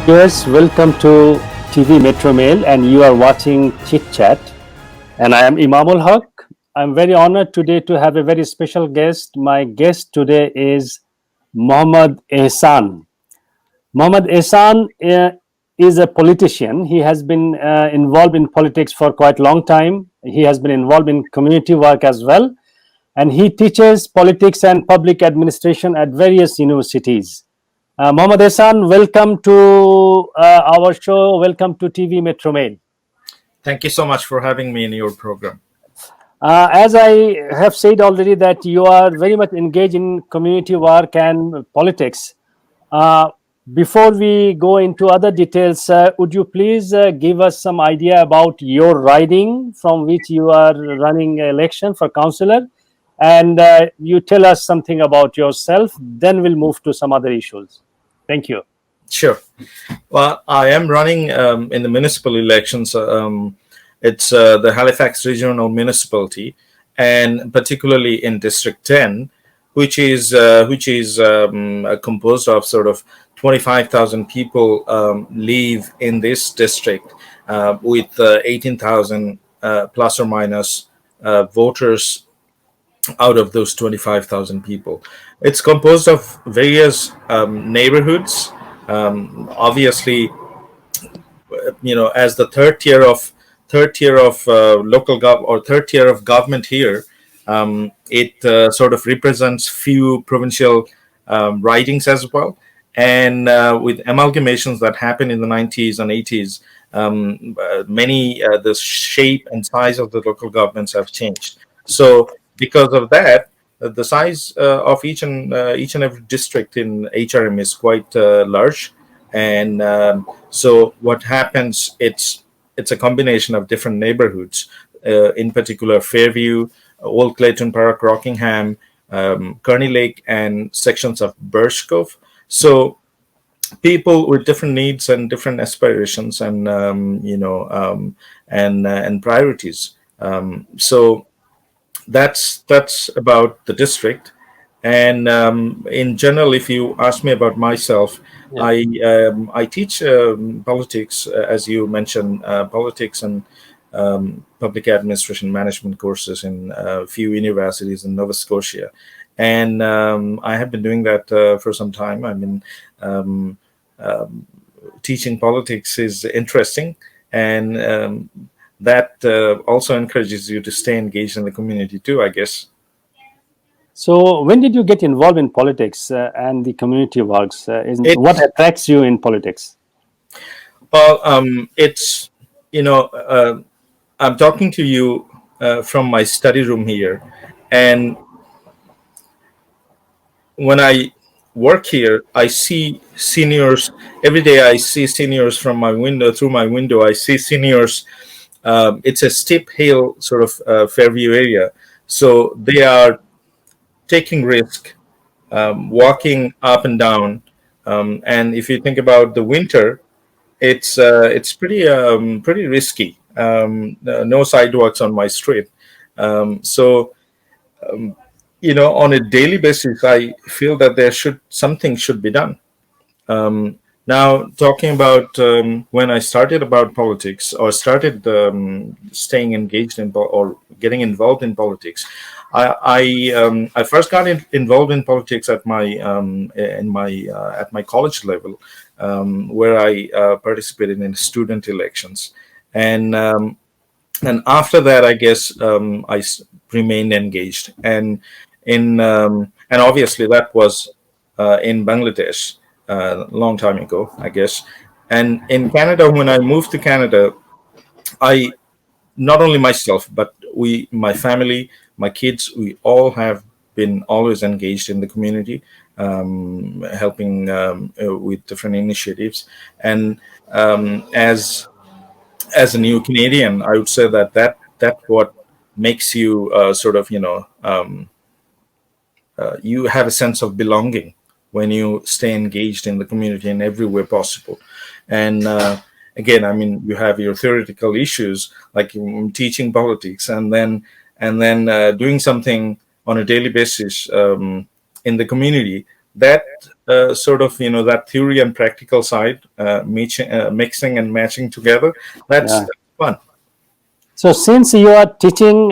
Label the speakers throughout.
Speaker 1: Viewers, welcome to TV Metro Mail, and you are watching Chit Chat. And I am Imamul Haq. I'm very honored today to have a very special guest. My guest today is Mohammad Ehsan. Mohammad Ehsan is a politician. He has been involved in politics for quite a long time. He has been involved in community work as well, and he teaches politics and public administration at various universities. Mohammad Ehsan, welcome to our show. Welcome to TV Metro Mail.
Speaker 2: Thank you so much for having me in your program.
Speaker 1: As I have said already, that you are very much engaged in community work and politics. Before we go into other details, would you please give us some idea about your riding from which you are running election for councillor, and you tell us something about yourself. Then we'll move to some other issues. Thank you.
Speaker 2: Sure. Well, I am running in the municipal elections. It's the Halifax Regional Municipality, and particularly in District 10, which is composed of sort of 25,000 people live in this district, with 18,000 plus or minus voters out of those 25,000 people. It's composed of various neighborhoods. Obviously, as the third tier of local or third tier of government here, it sort of represents few provincial ridings as well. And with amalgamations that happened in the 90s and 80s, many the shape and size of the local governments have changed. So because of that, the size of each and every district in HRM is quite large, and so what happens? It's a combination of different neighborhoods, in particular Fairview, Old Clayton Park, Rockingham, Kearney Lake, and sections of Birchcove. So people with different needs and different aspirations, and and priorities. So that's about the district. And in general, if you ask me about myself, yeah. I teach politics, as you mentioned, politics and public administration management courses in a few universities in Nova Scotia, and I have been doing that for some time. I mean, teaching politics is interesting, and that also encourages you to stay engaged in the community too, I guess.
Speaker 1: So, when did you get involved in politics and the community works? What attracts you in politics?
Speaker 2: Well, it's I'm talking to you from my study room here, and when I work here, I see seniors every day. I see seniors from my window. Through my window, I see seniors. It's a steep hill sort of Fairview area, so they are taking risk, walking up and down, and if you think about the winter, it's pretty risky. No sidewalks on my street, so on a daily basis, I feel that something should be done. Now, talking about when I started about politics, or started staying engaged in or getting involved in politics, I first got involved in politics at my at my college level, where I participated in student elections, and after that, I guess I remained engaged, and and obviously that was in Bangladesh a long time ago, I guess. And in Canada, when I moved to Canada, I not only myself, but my family, my kids, we all have been always engaged in the community, helping with different initiatives. And as a new Canadian, I would say that what makes you sort of you have a sense of belonging when you stay engaged in the community in every way possible. And again, I mean, you have your theoretical issues like teaching politics, and then doing something on a daily basis in the community that sort of, that theory and practical side, mixing and matching together, that's
Speaker 1: Yeah.
Speaker 2: fun.
Speaker 1: So since you are teaching,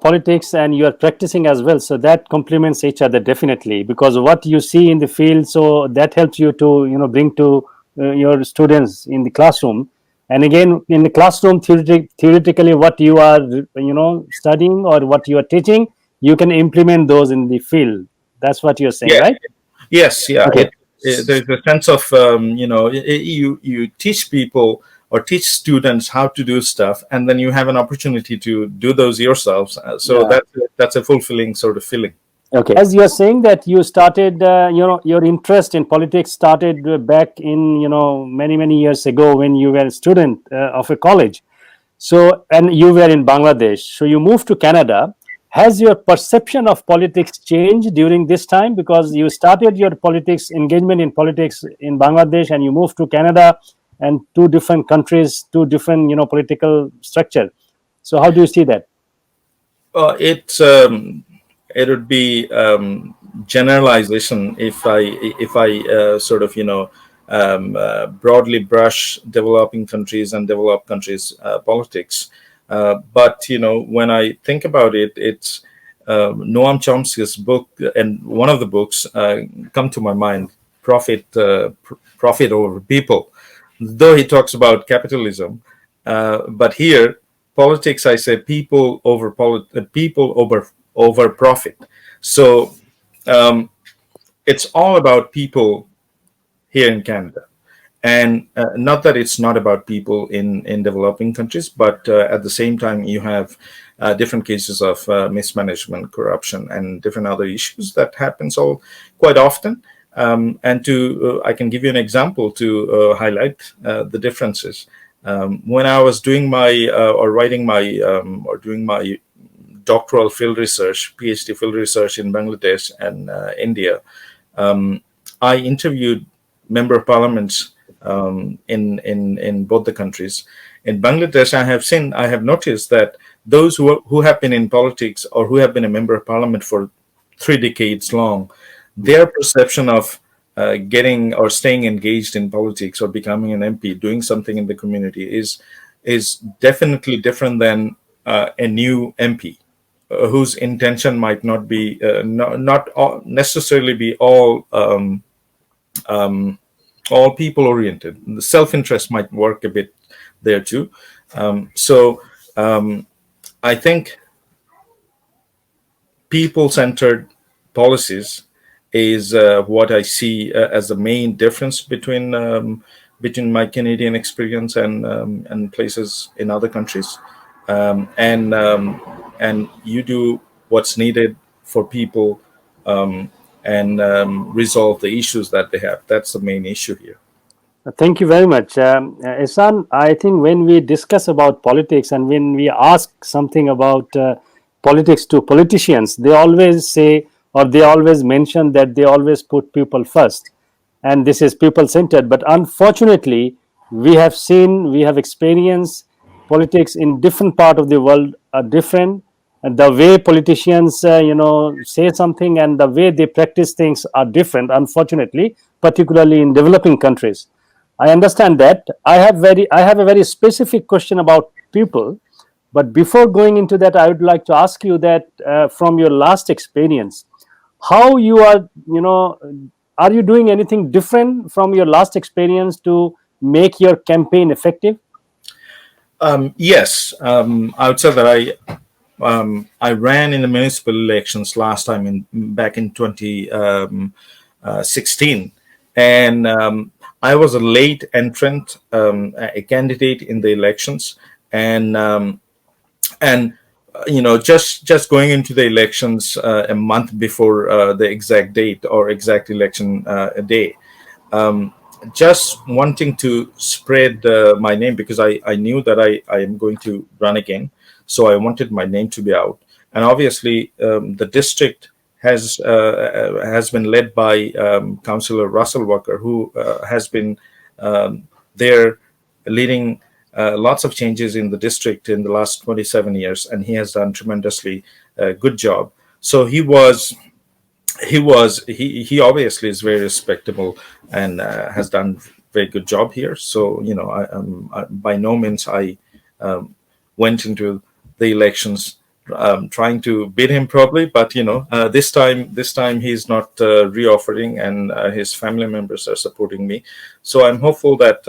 Speaker 1: politics and you are practicing as well, so that complements each other definitely, because what you see in the field, so that helps you to, bring to your students in the classroom. And again, in the classroom, theoretically, what you are, studying or what you are teaching, you can implement those in the field. That's what you're saying,
Speaker 2: Yeah.
Speaker 1: right?
Speaker 2: Yes, yeah.
Speaker 1: Okay.
Speaker 2: There's a sense of, you teach people or teach students how to do stuff, and then you have an opportunity to do those yourselves. So
Speaker 1: Yeah.
Speaker 2: that's a fulfilling sort of feeling.
Speaker 1: Okay. As you're saying that you started, your interest in politics started back in, many, many years ago when you were a student of a college. So, and you were in Bangladesh. So you moved to Canada. Has your perception of politics changed during this time? Because you started your politics engagement in politics in Bangladesh and you moved to Canada, and two different countries, two different, political structure. So how do you see that?
Speaker 2: It's it would be generalization if I sort of, broadly brush developing countries and developed countries politics. But when I think about it, it's Noam Chomsky's book, and one of the books come to my mind, Profit Over People. Though he talks about capitalism, but here politics, I say people over people over profit. So it's all about people here in Canada, and not that it's not about people in developing countries, but at the same time you have different cases of mismanagement, corruption, and different other issues that happens all quite often. And to I can give you an example to highlight the differences. When I was doing my or writing my or doing my doctoral field research, PhD field research in Bangladesh and India, I interviewed member of parliaments in both the countries. In Bangladesh, I have noticed that those who have been in politics or who have been a member of parliament for 3 decades long, their perception of getting or staying engaged in politics or becoming an MP, doing something in the community is definitely different than a new MP whose intention might not be necessarily be all people oriented. The self interest might work a bit there too. So I think people centered policies is what I see as the main difference between my Canadian experience and places in other countries. And you do what's needed for people, and resolve the issues that they have. That's the main issue here.
Speaker 1: Thank you very much. Ehsan, I think when we discuss about politics and when we ask something about politics to politicians, they always say or they always mention that they always put people first. And this is people centered. But unfortunately, we have seen, we have experienced politics in different part of the world are different. And the way politicians, say something and the way they practice things are different, unfortunately, particularly in developing countries. I understand that. I have a very specific question about people, but before going into that, I would like to ask you that from your last experience, how you are you doing anything different from your last experience to make your campaign effective?
Speaker 2: Yes, I would say that I ran in the municipal elections last time back in 2016, and I was a late entrant, a candidate in the elections, and just going into the elections a month before the exact date or exact election day, just wanting to spread my name, because I knew that I am going to run again. So I wanted my name to be out. And obviously, the district has been led by Councillor Russell Walker, who has been there leading lots of changes in the district in the last 27 years, and he has done tremendously good job. So he was he obviously is very respectable and has done very good job here. So by no means I went into the elections trying to beat him probably, but this time he's not reoffering, and his family members are supporting me. So I'm hopeful that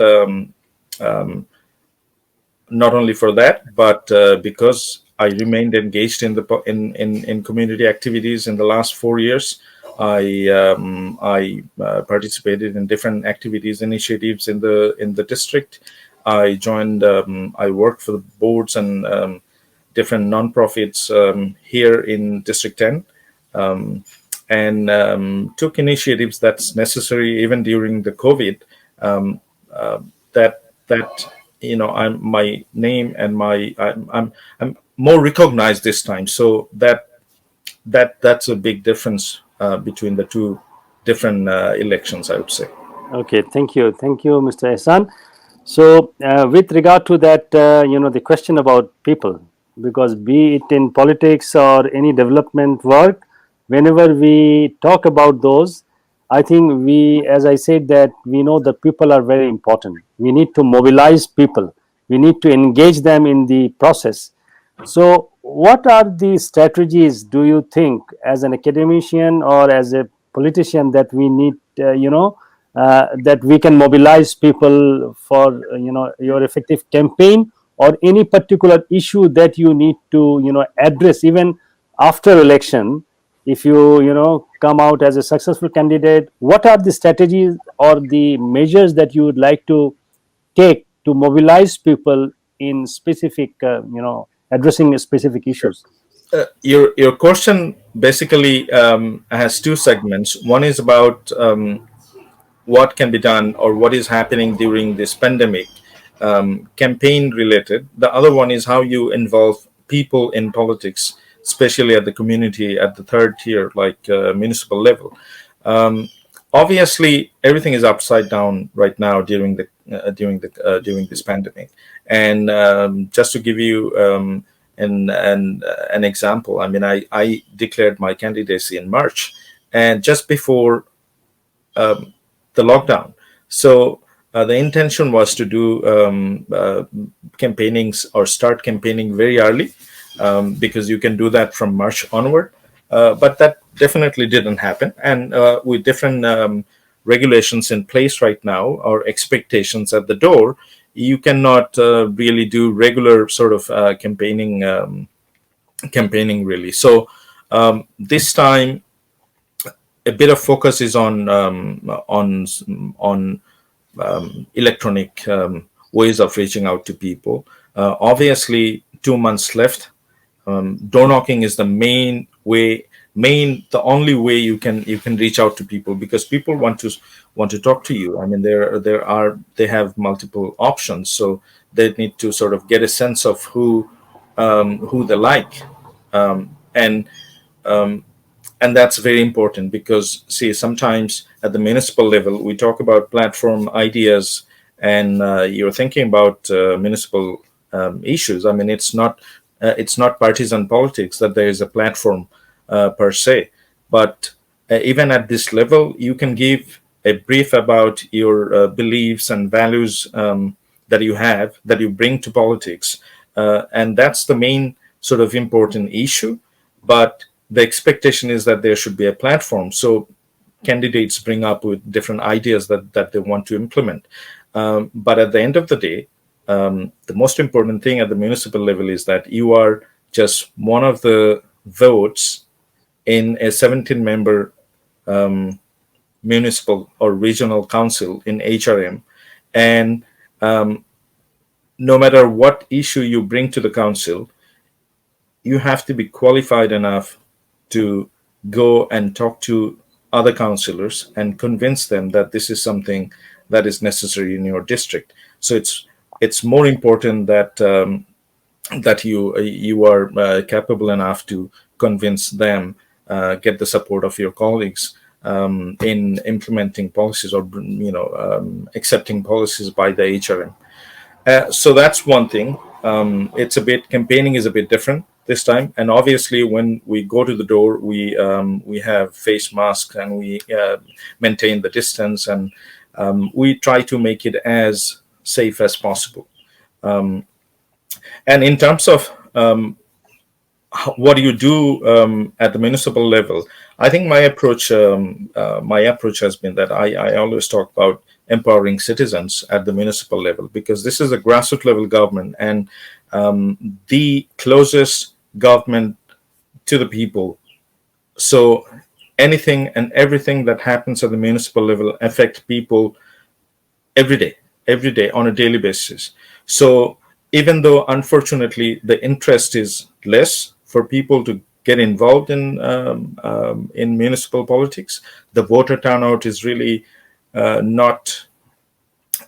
Speaker 2: not only for that, but because I remained engaged in the in community activities in the last 4 years. I participated in different activities, initiatives in the district. I joined. I worked for the boards and different nonprofits here in District 10, and took initiatives that's necessary even during the COVID. That I'm my name and I'm more recognized this time. So that's a big difference between the two different elections, I would say.
Speaker 1: Okay, thank you, Mr. Ehsan. So, with regard to that, the question about people, because be it in politics or any development work, whenever we talk about those, I think we, as I said, that we know that people are very important. We need to mobilize people. We need to engage them in the process. So, what are the strategies do you think, as an academician or as a politician, that we need, that we can mobilize people for, your effective campaign, or any particular issue that you need to, address even after election? If you, come out as a successful candidate, what are the strategies or the measures that you would like to take to mobilize people in specific, addressing specific issues?
Speaker 2: Your question basically has two segments. One is about what can be done or what is happening during this pandemic, campaign related. The other one is how you involve people in politics, especially at the community, at the third tier, like municipal level. Um, Obviously, everything is upside down right now during this pandemic. And just to give you an example, I mean, I declared my candidacy in March, and just before the lockdown. So the intention was to do campaignings or start campaigning very early, because you can do that from March onward. But that definitely didn't happen. And with different regulations in place right now, or expectations at the door, you cannot really do regular sort of campaigning really. So this time a bit of focus is on electronic ways of reaching out to people. Obviously, 2 months left. Door knocking is the the only way you can reach out to people, because people want to talk to you. I mean, they have multiple options, so they need to sort of get a sense of who they like, and and that's very important, because see, sometimes at the municipal level we talk about platform ideas, and you're thinking about municipal issues. I mean, it's not partisan politics that there is a platform per se, but even at this level you can give a brief about your beliefs and values, that you bring to politics, and that's the main sort of important issue. But the expectation is that there should be a platform, so candidates bring up with different ideas that they want to implement. But at the end of the day, the most important thing at the municipal level is that you are just one of the votes in a 17-member municipal or regional council in HRM. And no matter what issue you bring to the council, you have to be qualified enough to go and talk to other councillors and convince them that this is something that is necessary in your district. So it's more important that you are capable enough to convince them, get the support of your colleagues in implementing policies, or accepting policies by the HRM. So that's one thing. Campaigning is a bit different. this time. And obviously, when we go to the door, we have face masks and we maintain the distance, and we try to make it as safe as possible. And in terms of what do you do at the municipal level? I think my approach has been that I always talk about empowering citizens at the municipal level, because this is a grassroots level government, and the closest government to the people. So anything and everything that happens at the municipal level affect people every day on a daily basis. So even though unfortunately the interest is less for people to get involved in municipal politics, the voter turnout is really not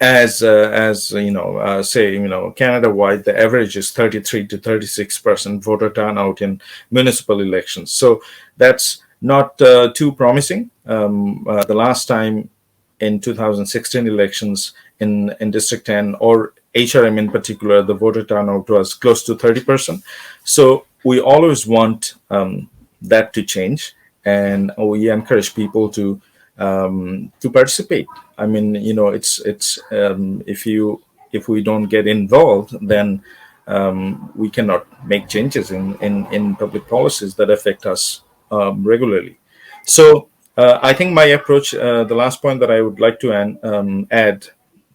Speaker 2: as say Canada wide, the average is 33 to 36% voter turnout in municipal elections. So that's not too promising. The last time in 2016 elections in District 10 or HRM in particular, the voter turnout was close to 30%. So we always want that to change, and we encourage people to participate. I mean, it's if we don't get involved, then we cannot make changes in public policies that affect us regularly. So I think my approach, the last point that I would like to add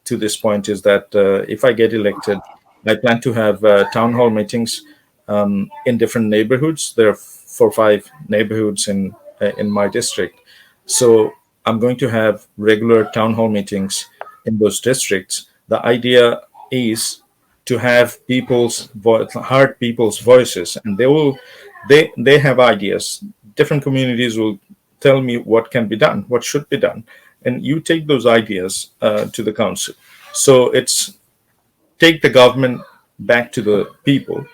Speaker 2: to this point is that if I get elected, I plan to have town hall meetings in different neighborhoods. There are 4 or 5 neighborhoods in my district. So I'm going to have regular town hall meetings in those districts. The idea is to have heard people's voices, and they have ideas. Different communities will tell me what can be done, what should be done, and you take those ideas to the council. So it's take the government back to the people,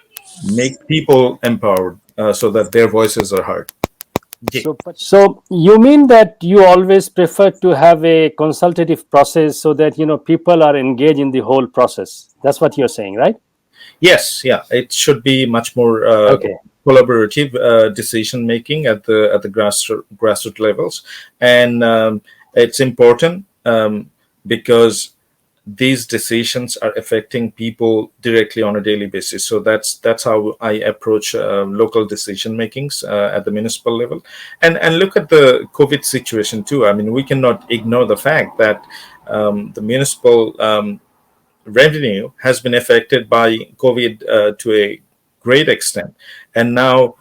Speaker 2: make people empowered so that their voices are heard.
Speaker 1: So you mean that you always prefer to have a consultative process so that people are engaged in the whole process. That's what you're saying, right?
Speaker 2: Yes, yeah, it should be much more
Speaker 1: Okay.
Speaker 2: collaborative decision making at the grassroots levels, and it's important because these decisions are affecting people directly on a daily basis. So that's how I approach local decision makings at the municipal level, and look at the COVID situation too. I mean, we cannot ignore the fact that the municipal revenue has been affected by COVID to a great extent, and now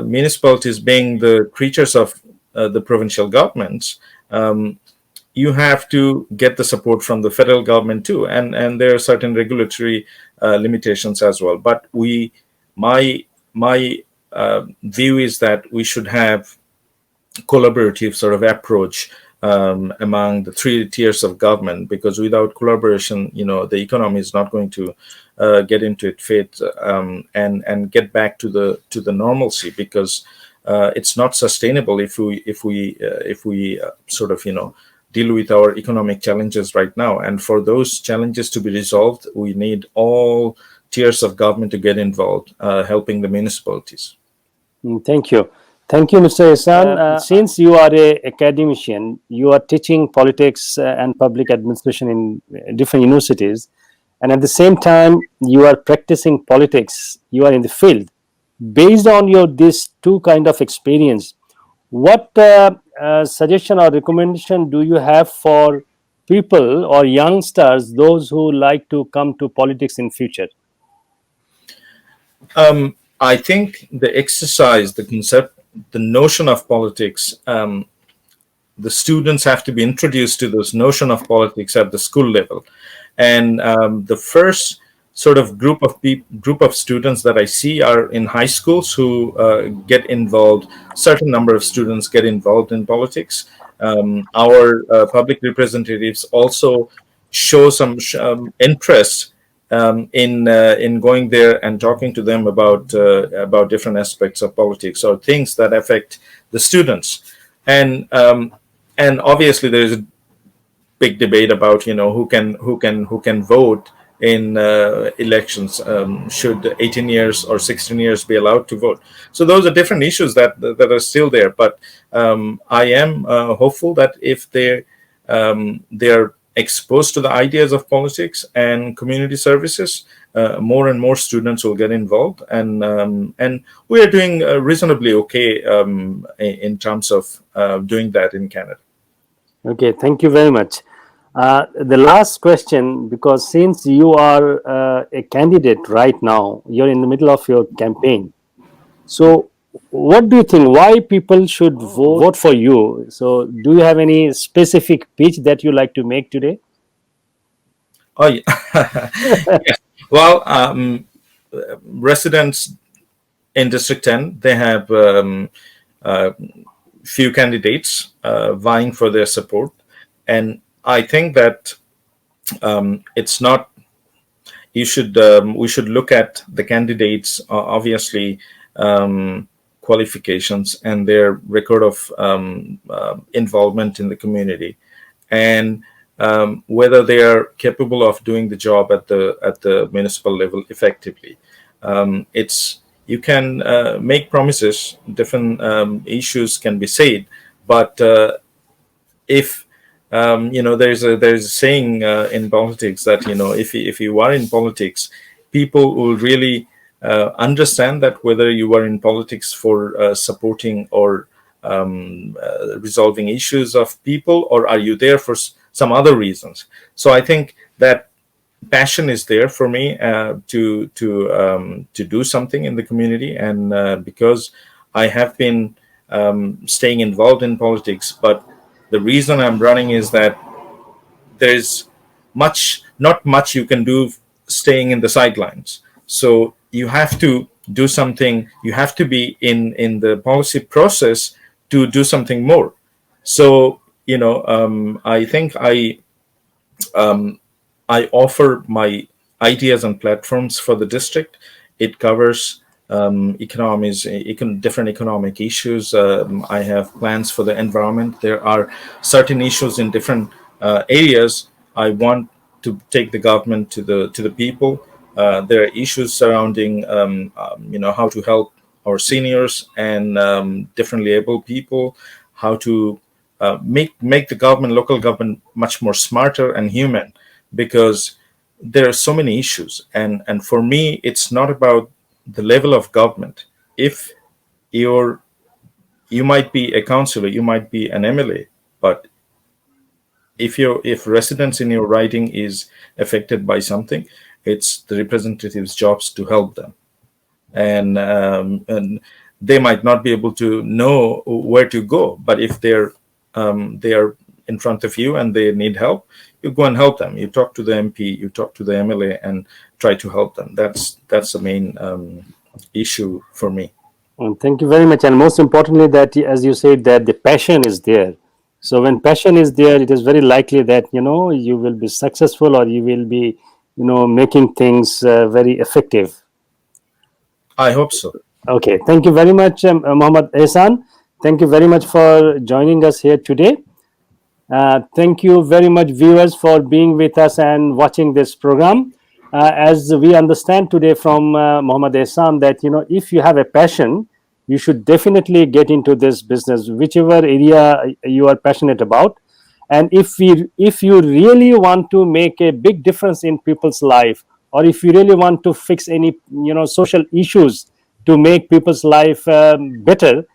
Speaker 2: municipalities being the creatures of the provincial governments. You have to get the support from the federal government too, and there are certain regulatory limitations as well. But my view is that we should have collaborative sort of approach among the 3 tiers of government, because without collaboration, the economy is not going to get into its fate and get back to the normalcy, because it's not sustainable if we sort of deal with our economic challenges right now. And for those challenges to be resolved, we need all tiers of government to get involved, helping the municipalities.
Speaker 1: Thank you. Thank you, Mr. Ehsan. Since you are a academician, you are teaching politics and public administration in different universities, and at the same time, you are practicing politics. You are in the field. Based on these 2 kind of experience, what suggestion or recommendation do you have for people or youngsters, those who like to come to politics in future?
Speaker 2: I think the exercise, the concept, the notion of politics, the students have to be introduced to this notion of politics at the school level. And the first sort of group of students that I see are in high schools who get involved. Certain number of students get involved in politics. Our public representatives also show some interest in going there and talking to them about different aspects of politics or things that affect the students. And obviously there is a big debate about who can vote in elections. Should 18 years or 16 years be allowed to vote? So those are different issues that are still there. But I am hopeful that if they're exposed to the ideas of politics and community services, more and more students will get involved, and we are doing reasonably okay in terms of doing that in Canada.
Speaker 1: Okay, thank you very much. The last question, because since you are a candidate right now, you're in the middle of your campaign. So, what do you think? Why people should vote for you? So, do you have any specific pitch that you like to make today?
Speaker 2: Oh, yeah. Yes. Well, residents in District 10, they have uh, few candidates vying for their support, and I think that it's not. We should look at the candidates, obviously, qualifications and their record of involvement in the community, and whether they are capable of doing the job at the municipal level effectively. It's You can make promises, different issues can be said, but if there's a saying in politics that if you are in politics, people will really understand that whether you are in politics for supporting or resolving issues of people, or are you there for some other reasons. So I think that passion is there for me to do something in the community, and because I have been staying involved in politics, but the reason I'm running is that there's not much you can do staying in the sidelines. So you have to do something. You have to be in the policy process to do something more. So I think I offer my ideas and platforms for the district. It covers different economic issues. I have plans for the environment. There are certain issues in different areas. I want to take the government to the people. There are issues surrounding, how to help our seniors and differently able people, how to make the government, local government, much more smarter and human, because there are so many issues. And for me, it's not about the level of government. If you might be a councillor, you might be an MLA, but if residents in your riding is affected by something, it's the representatives' jobs to help them. And they might not be able to know where to go, but if they are in front of you and they need help, you go and help them. You talk to the MP, you talk to the MLA, and try to help them. That's the main issue for me.
Speaker 1: Thank you very much. And most importantly, that as you said, that the passion is there. So when passion is there, it is very likely that you will be successful, or you will be making things very effective.
Speaker 2: I hope so.
Speaker 1: Okay, thank you very much, Mohammad Ehsan. Thank you very much for joining us here today. Thank you very much, viewers, for being with us and watching this program. As we understand today from Mohammad Ehsan, that if you have a passion, you should definitely get into this business, whichever area you are passionate about. And if you really want to make a big difference in people's life, or if you really want to fix any social issues to make people's life better,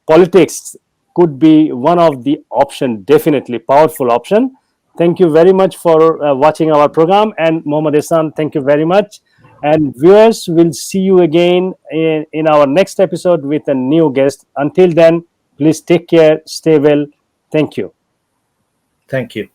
Speaker 1: politics could be one of the option, definitely powerful option. Thank you very much for watching our program, and Mohammad Ehsan, thank you very much. And viewers, will see you again in our next episode with a new guest. Until then, please take care, stay well. Thank you.
Speaker 2: Thank you.